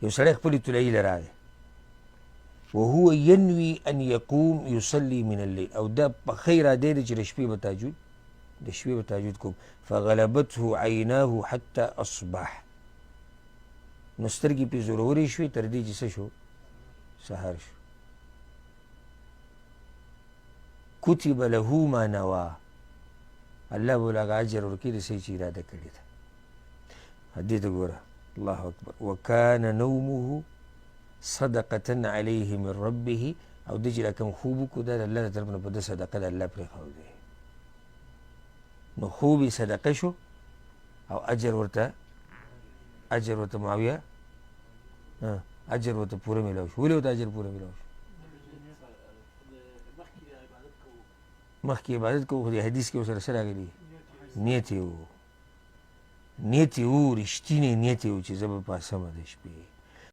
یو سړی خپلې طلایي له راغی وهو ینوي ان یقوم یصلي من الليل او دا پخی ارادی دی چې د شپې به تهجد کوم فغلبته عیناه حتی اصبح نو سترګې پې زورورې شوې تر دې چې څه شو سهار شو کتب له ما نوا الله به له هغه اجر ورکوي د څه چې اراده کړې ده دې ته ګوره الله اکبر وکان نومه صدقة علیه من ربه او دې چې را کوم خوب وکړو دا د الله د طرف نه په ده صدقه د الله پرېښودی نو خوب یې صدقه شو او اجر ورته معاویه اجر ورته پوره میلاو شو ولې ورته اجر پوره میلاو شو مخکې عبادت کوو خو دې حدیث کې ورسره څه راغلي نیت یې و رښتینی نیت یې و چې زه به پاسمه د شپې